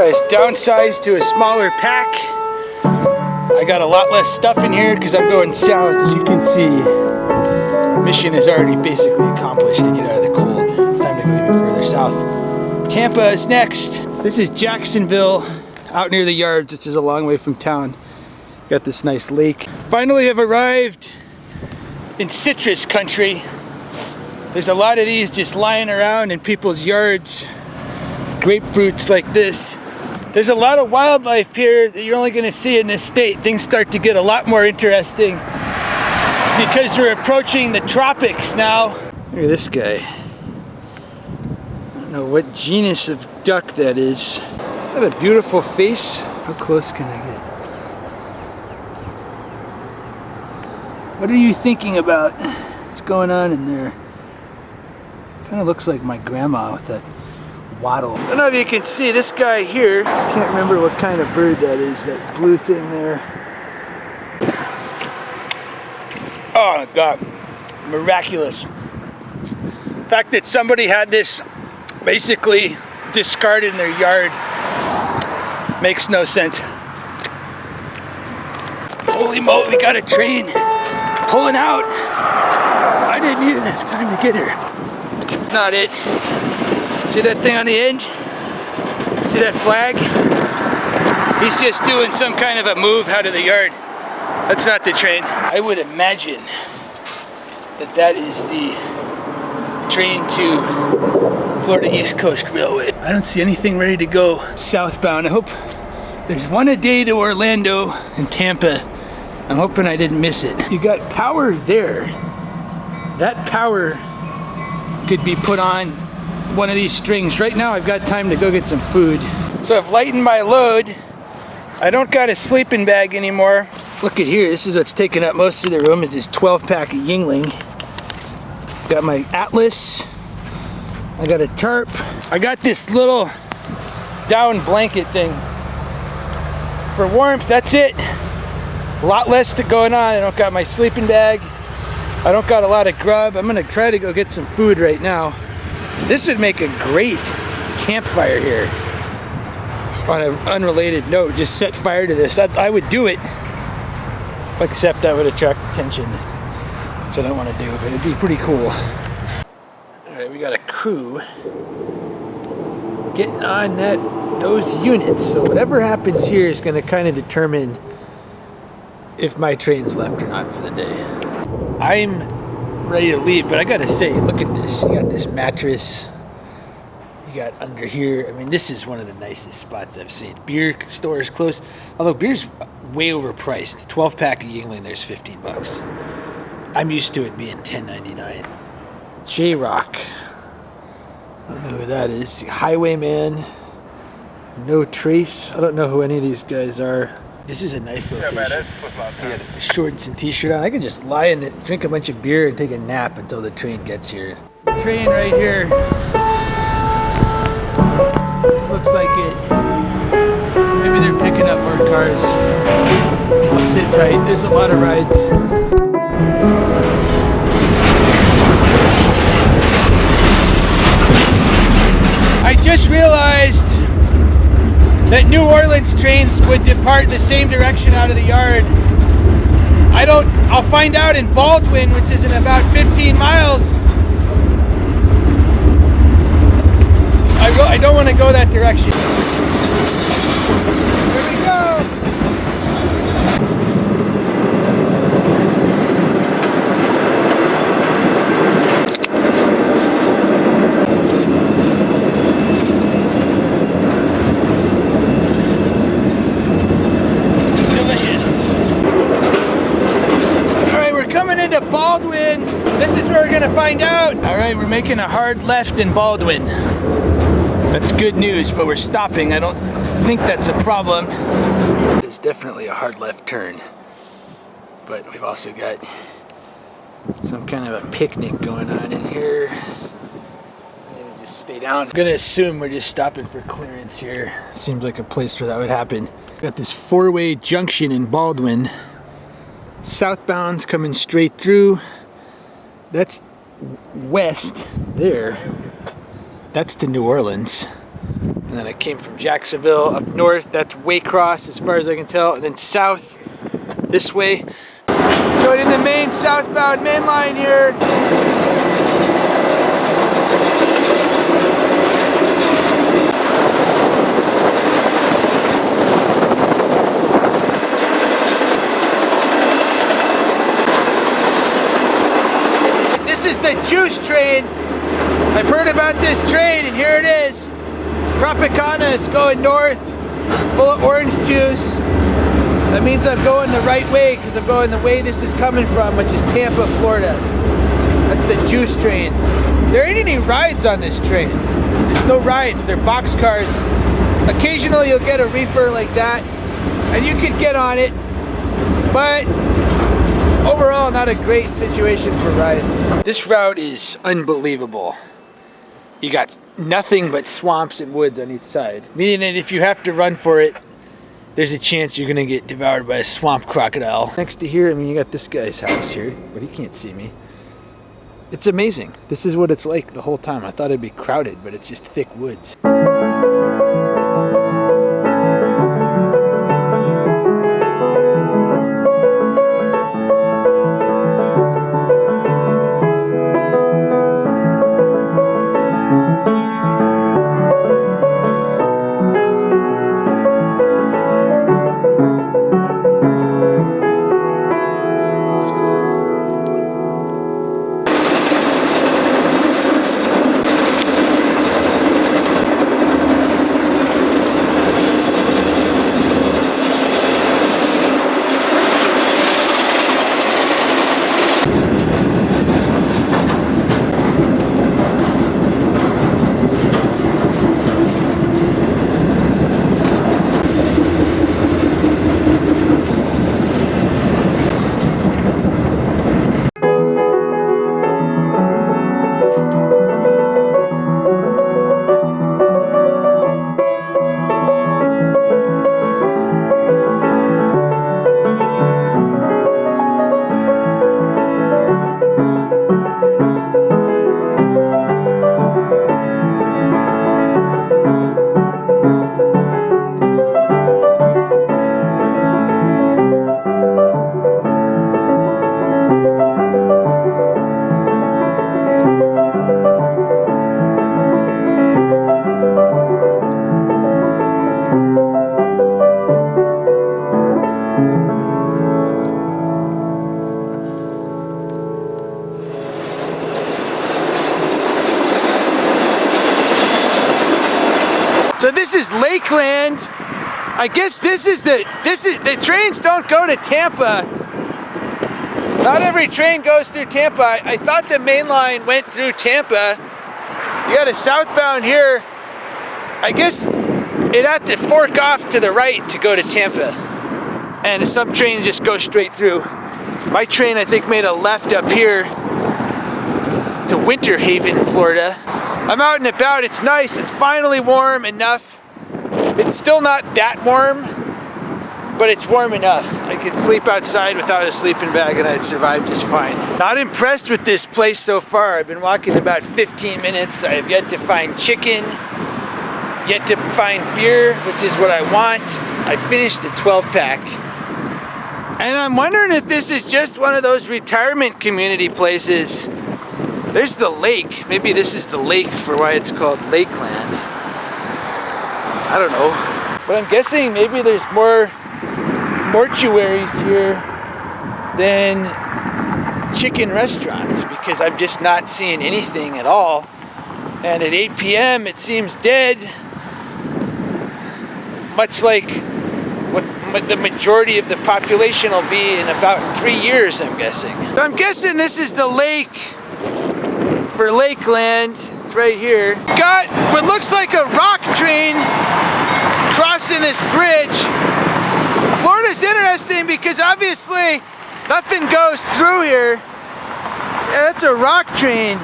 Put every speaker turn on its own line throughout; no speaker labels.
It's downsized to a smaller pack. I got a lot less stuff in here because I'm going south. As you can see, mission is already basically accomplished to get out of the cold. It's time to go even further south. Tampa is next. This is Jacksonville, out near the yards, which is a long way from town. Got this nice lake. Finally have arrived in citrus country. There's a lot of these just lying around in people's yards. Grapefruits like this. There's a lot of wildlife here that you're only going to see in this state. Things start to get a lot more interesting because we're approaching the tropics now. Look at this guy. I don't know what genus of duck that is. Is that a beautiful face? How close can I get? What are you thinking about? What's going on in there? Kind of looks like my grandma with that waddle. I don't know if you can see this guy here. I can't remember what kind of bird that is, that blue thing there. Oh my God, miraculous. The fact that somebody had this basically discarded in their yard makes no sense. Holy moly, we got a train pulling out. I didn't even have time to get here. Not it. See that thing on the end? See that flag? He's just doing some kind of a move out of the yard. That's not the train. I would imagine that that is the train to Florida East Coast Railway. I don't see anything ready to go southbound. I hope there's one a day to Orlando and Tampa. I'm hoping I didn't miss it. You got power there. That power could be put on one of these strings. Right now I've got time to go get some food. So I've lightened my load. I don't got a sleeping bag anymore. Look at here, this is what's taking up most of the room, is this 12-pack of Yingling. Got my Atlas. I got a tarp. I got this little down blanket thing. For warmth, that's it. A lot less going on. I don't got my sleeping bag. I don't got a lot of grub. I'm gonna try to go get some food right now. This would make a great campfire here. On an unrelated note, just set fire to this. I would do it, except that would attract attention, which I don't want to do, but it'd be pretty cool. All right, we got a crew getting on those units. So whatever happens here is going to kind of determine if my train's left or not for the day. I'm ready to leave, but I gotta say, look at this. You got this mattress. You got under here. I mean, this is one of the nicest spots I've seen. Beer store is close, although beer's way overpriced. 12-pack of Yingling, there's 15 bucks. I'm used to it being $10.99. J-Rock. I don't know who that is. Highwayman. No Trace. I don't know who any of these guys are. This is a nice location. I got a shorts and t-shirt on. I can just lie in it, drink a bunch of beer, and take a nap until the train gets here. Train right here. This looks like it. Maybe they're picking up more cars. I'll sit tight. There's a lot of rides. I just realized that New Orleans trains would depart the same direction out of the yard. I'll find out in Baldwin, which is in about 15 miles. I don't want to go that direction. Here we go. Baldwin. This is where we're gonna find out. All right, we're making a hard left in Baldwin. That's good news, but we're stopping. I don't think that's a problem. It's definitely a hard left turn, but we've also got some kind of a picnic going on in here. I'm gonna just stay down. I'm gonna assume we're just stopping for clearance here. Seems like a place where that would happen. Got this four-way junction in Baldwin. Southbound's coming straight through. That's west there. That's to New Orleans. And then I came from Jacksonville up north. That's Waycross as far as I can tell. And then south this way. Joining the main southbound main line here. This is the juice train. I've heard about this train and here it is. Tropicana, it's going north, full of orange juice. That means I'm going the right way because I'm going the way this is coming from, which is Tampa, Florida. That's the juice train. There ain't any rides on this train. There's no rides, they're boxcars. Occasionally you'll get a reefer like that and you could get on it, but overall not a great situation for rides. This route is unbelievable. You got nothing but swamps and woods on each side, meaning that if you have to run for it, there's a chance you're gonna get devoured by a swamp crocodile. Next to here, I mean, you got this guy's house here, but he can't see me. It's amazing. This is what it's like the whole time. I thought it'd be crowded, but it's just thick woods. So this is Lakeland. I guess the trains don't go to Tampa. Not every train goes through Tampa. I thought the main line went through Tampa. You got a southbound here. I guess it had to fork off to the right to go to Tampa. And some trains just go straight through. My train, I think, made a left up here to Winter Haven, Florida. I'm out and about, it's nice, it's finally warm enough. It's still not that warm, but it's warm enough. I could sleep outside without a sleeping bag and I'd survive just fine. Not impressed with this place so far. I've been walking about 15 minutes. I have yet to find chicken, yet to find beer, which is what I want. I finished the 12-pack. And I'm wondering if this is just one of those retirement community places. There's the lake. Maybe this is the lake for why it's called Lakeland. I don't know. But I'm guessing maybe there's more mortuaries here than chicken restaurants because I'm just not seeing anything at all. And at 8 p.m. it seems dead. Much like what the majority of the population will be in about 3 years, I'm guessing. So I'm guessing this is the lake for Lakeland, right here. Got what looks like a rock train crossing this bridge. Florida's interesting because obviously nothing goes through here. Yeah, that's a rock train.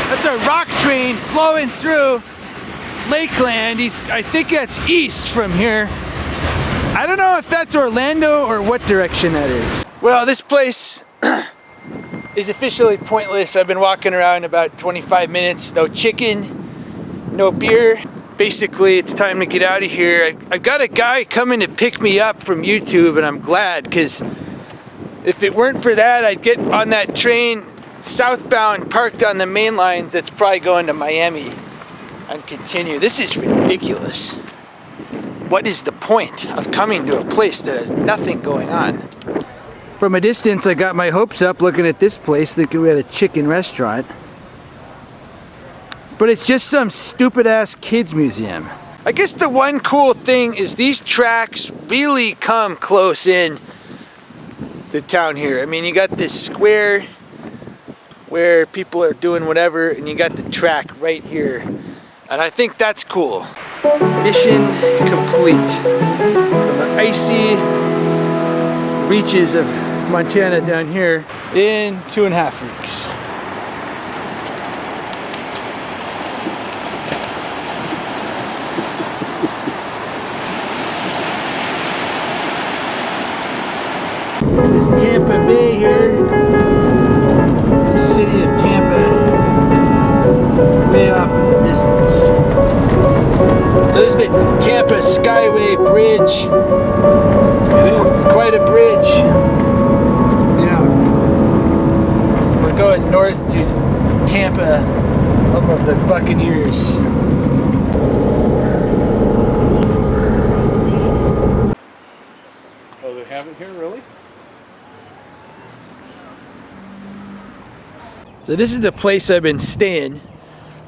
That's a rock train flowing through Lakeland. I think that's east from here. I don't know if that's Orlando or what direction that is. Well, this place is officially pointless. I've been walking around about 25 minutes, no chicken, no beer. Basically, it's time to get out of here. I've got a guy coming to pick me up from YouTube, and I'm glad, because if it weren't for that, I'd get on that train southbound parked on the main lines that's probably going to Miami and continue. This is ridiculous. What is the point of coming to a place that has nothing going on? From a distance, I got my hopes up looking at this place, thinking we had a chicken restaurant. But it's just some stupid ass kids museum. I guess the one cool thing is these tracks really come close in to town here. I mean, you got this square where people are doing whatever, and you got the track right here. And I think that's cool. Mission complete. From the icy reaches of Montana down here in 2.5 weeks. This is Tampa Bay here. It's the city of Tampa, way off in the distance. So this is the Tampa Skyway Bridge. It's quite a bridge. Yeah. We're going north to Tampa, home of the Buccaneers.
Oh, they have it here, really?
So this is the place I've been staying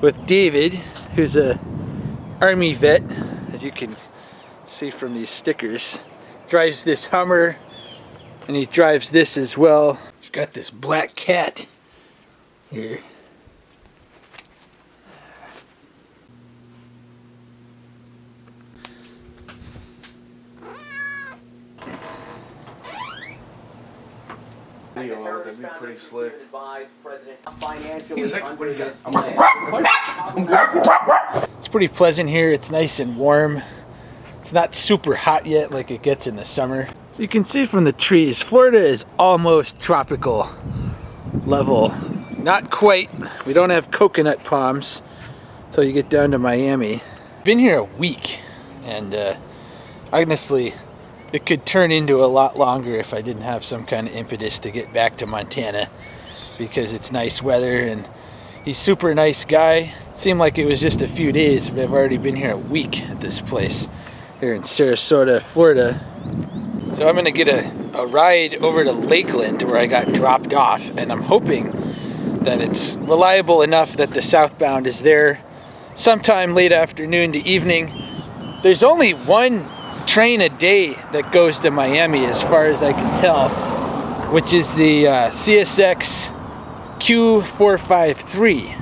with David, who's a Army vet, as you can see from these stickers. Drives this Hummer, and he drives this as well. He's got this black cat here.
That'd be pretty slick.
He's like, what do you got? It's pretty pleasant here. It's nice and warm. It's not super hot yet like it gets in the summer. So you can see from the trees, Florida is almost tropical level. Not quite. We don't have coconut palms until you get down to Miami. Been here a week, and honestly, it could turn into a lot longer if I didn't have some kind of impetus to get back to Montana, because it's nice weather and he's a super nice guy. It seemed like it was just a few days, but I've already been here a week at this place here in Sarasota, Florida. So I'm gonna get a ride over to Lakeland where I got dropped off, and I'm hoping that it's reliable enough that the southbound is there sometime late afternoon to evening. There's only one train a day that goes to Miami as far as I can tell, which is the CSX Q453.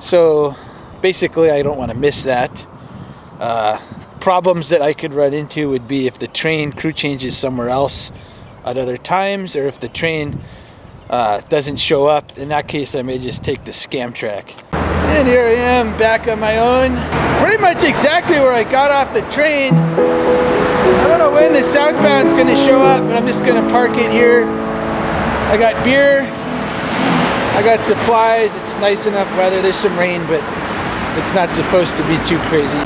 So basically I don't want to miss that. Problems that I could run into would be if the train crew changes somewhere else at other times, or if the train doesn't show up. In that case, I may just take the scam track. And here I am back on my own, pretty much exactly where I got off the train. I don't know when the southbound's gonna show up, but I'm just gonna park it here. I got beer, I got supplies. It's nice enough weather. There's some rain, but it's not supposed to be too crazy.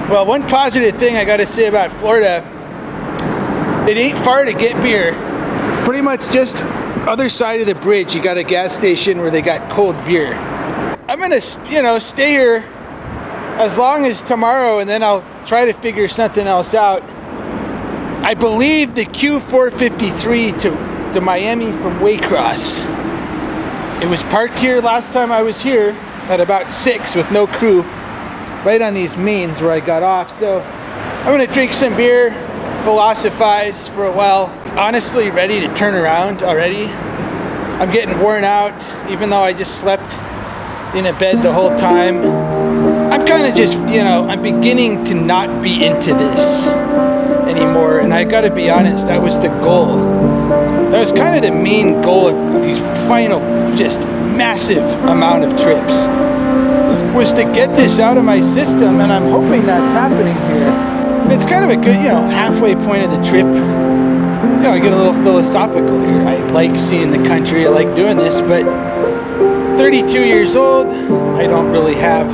Well, one positive thing I gotta say about Florida, it ain't far to get beer. Pretty much just other side of the bridge, you got a gas station where they got cold beer. I'm gonna, stay here as long as tomorrow, and then I'll try to figure something else out. I believe the Q453 to Miami from Waycross. It was parked here last time I was here at about 6 with no crew, right on these mains where I got off. So I'm gonna drink some beer, philosophize for a while. Honestly ready to turn around already. I'm getting worn out, even though I just slept in a bed the whole time. I'm kind of just, I'm beginning to not be into this anymore. And I gotta be honest, that was the goal. That was kind of the main goal of these final, just massive amount of trips. was to get this out of my system, and I'm hoping that's happening here. It's kind of a good, halfway point of the trip. I get a little philosophical here. I like seeing the country, I like doing this, but 32 years old, I don't really have,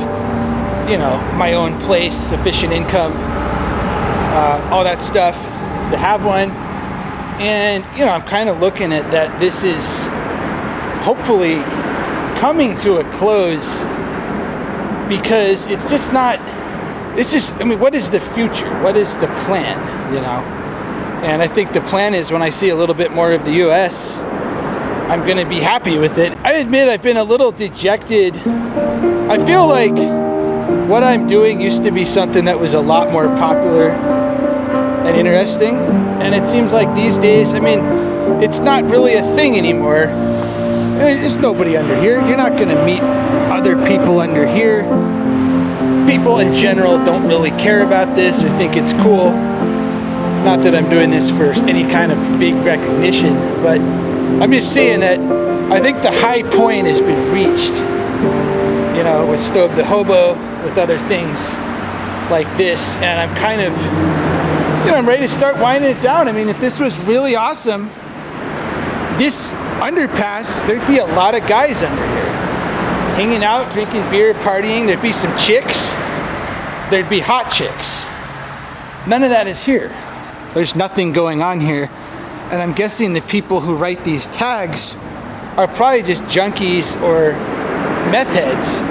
my own place, sufficient income, all that stuff to have one. And, I'm kind of looking at that this is hopefully coming to a close, because it's just not, what is the future? What is the plan, And I think the plan is, when I see a little bit more of the U.S., I'm going to be happy with it. I admit I've been a little dejected. I feel like what I'm doing used to be something that was a lot more popular and interesting. And it seems like these days, it's not really a thing anymore. There's nobody under here. You're not going to meet other people under here. People in general don't really care about this or think it's cool. Not that I'm doing this for any kind of big recognition, but I'm just saying that I think the high point has been reached, with Stobe The Hobo, with other things like this, and I'm kind of, I'm ready to start winding it down. If this was really awesome, this underpass, there'd be a lot of guys under here, hanging out, drinking beer, partying. There'd be some chicks. There'd be hot chicks. None of that is here. There's nothing going on here. And I'm guessing the people who write these tags are probably just junkies or meth heads.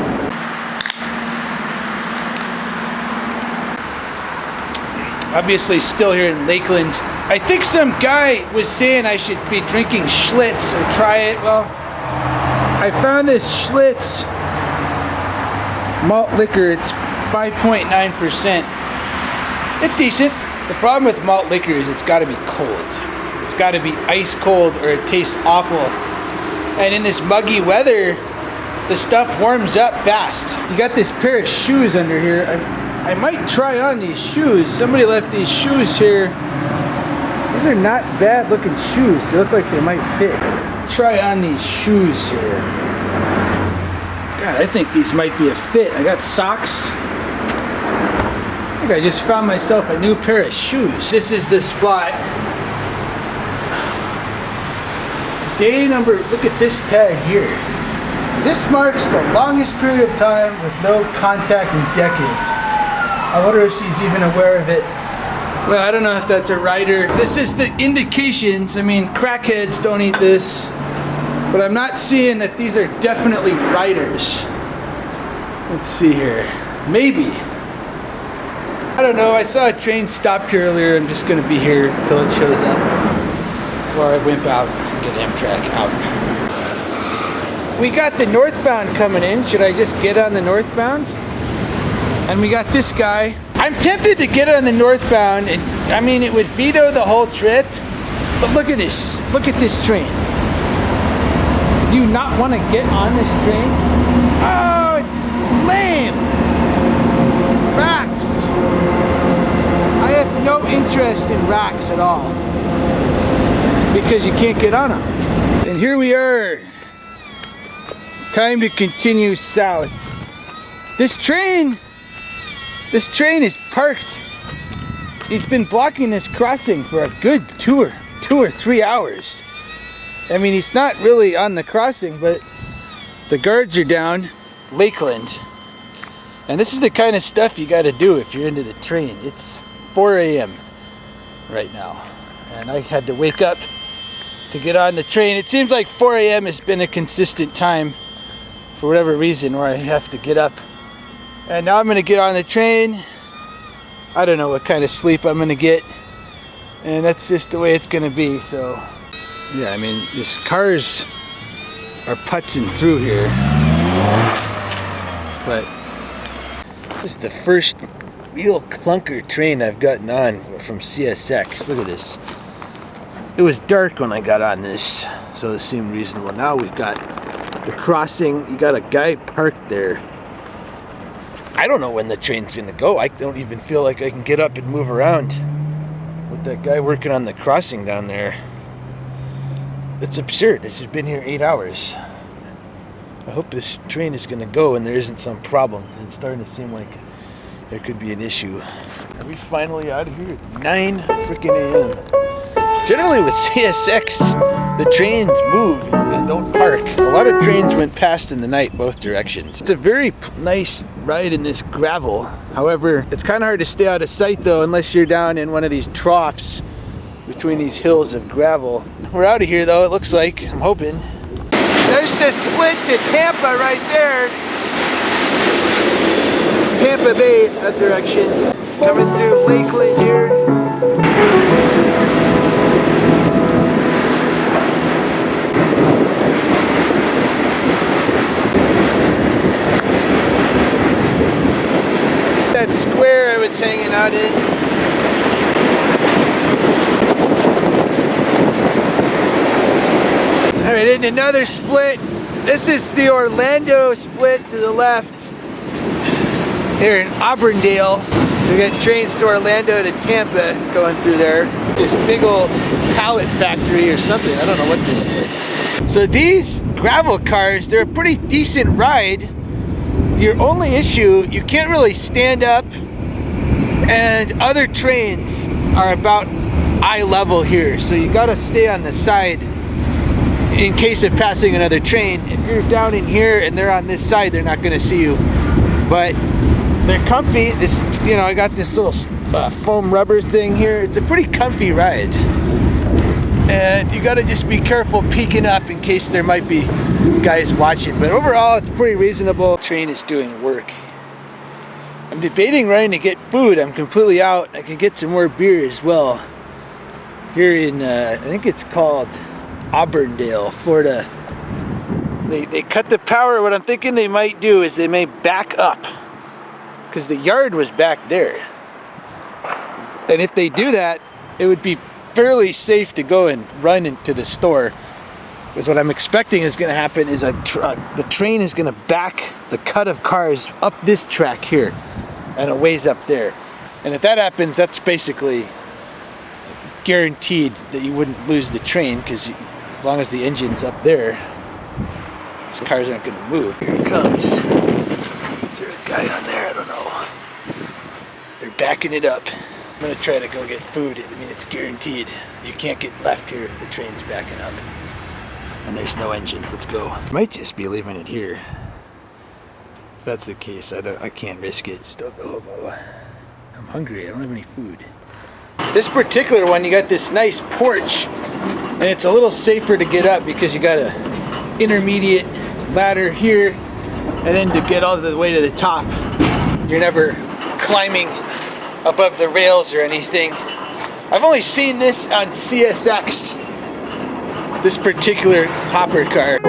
Obviously still here in Lakeland. I think some guy was saying I should be drinking Schlitz or try it. Well, I found this Schlitz malt liquor. It's 5.9%. It's decent. The problem with malt liquor is it's got to be cold. It's got to be ice cold or it tastes awful. And in this muggy weather, the stuff warms up fast. You got this pair of shoes under here. I might try on these shoes. Somebody left these shoes here. These are not bad looking shoes. They look like they might fit. Try on these shoes here. God, I think these might be a fit. I got socks. I think I just found myself a new pair of shoes. This is the spot. Day number, look at this tag here. This marks the longest period of time with no contact in decades. I wonder if she's even aware of it. Well, I don't know if that's a rider. This is the indications. Crackheads don't eat this. But I'm not seeing that these are definitely riders. Let's see here. Maybe. I don't know. I saw a train stopped here earlier. I'm just going to be here until it shows up. Or I wimp out and get Amtrak out. We got the northbound coming in. Should I just get on the northbound? And we got this guy. I'm tempted to get on the northbound. And, it would veto the whole trip. But look at this. Look at this train. Do you not want to get on this train? Oh, it's lame. Racks. I have no interest in racks at all. Because you can't get on them. And here we are. Time to continue south. This train is parked. He's been blocking this crossing for a good 2 or 3 hours. He's not really on the crossing, but the guards are down. Lakeland. And this is the kind of stuff you got to do if you're into the train. It's 4 a.m. right now. And I had to wake up to get on the train. It seems like 4 a.m. has been a consistent time for whatever reason where I have to get up. And now I'm going to get on the train. I don't know what kind of sleep I'm going to get. And that's just the way it's going to be. So, yeah, these cars are putzing through here. But this is the first real clunker train I've gotten on from CSX. Look at this. It was dark when I got on this, so it seemed reasonable. Now we've got the crossing. You got a guy parked there. I don't know when the train's gonna go. I don't even feel like I can get up and move around with that guy working on the crossing down there. It's absurd. This has been here 8 hours. I hope this train is gonna go and there isn't some problem. It's starting to seem like there could be an issue. Are we finally out of here at 9 freaking a.m.? Generally with CSX, the trains move and don't park. A lot of trains went past in the night both directions. It's a very nice ride in this gravel. However, it's kind of hard to stay out of sight though unless you're down in one of these troughs between these hills of gravel. We're out of here though, it looks like. I'm hoping. There's the split to Tampa right there. It's Tampa Bay, that direction. Coming through Lakeland here. That square I was hanging out in. Alright, in another split. This is the Orlando split to the left. Here in Auburndale. We got trains to Orlando to Tampa going through there. This big old pallet factory or something. I don't know what this is. So these gravel cars, they're a pretty decent ride. Your only issue, you can't really stand up, and other trains are about eye level here, so you gotta stay on the side in case of passing another train. If you're down in here and they're on this side, they're not gonna see you, but they're comfy. This, you know, I got this little foam rubber thing here. It's a pretty comfy ride, and you gotta just be careful peeking up in case there might be guys watching, but overall it's pretty reasonable. Train is doing work. I'm debating running to get food. I'm completely out. I can get some more beer as well. Here in I think it's called Auburndale, Florida. They cut the power. What I'm thinking they might do is they may back up, because the yard was back there, and if they do that, it would be fairly safe to go and run into the store. Because what I'm expecting is going to happen is the train is going to back the cut of cars up this track here and a ways up there. And if that happens, that's basically guaranteed that you wouldn't lose the train, because as long as the engine's up there, these cars aren't going to move. Here it comes. Is there a guy on there? I don't know. They're backing it up. I'm going to try to go get food. I mean, it's guaranteed. You can't get left here if the train's backing up. And there's no engines. Let's go. Might just be leaving it here. If that's the case, I can't risk it. Stobe The Hobo. I'm hungry. I don't have any food. This particular one, you got this nice porch, and it's a little safer to get up because you got a intermediate ladder here, and then to get all the way to the top, you're never climbing above the rails or anything. I've only seen this on CSX. This particular hopper car.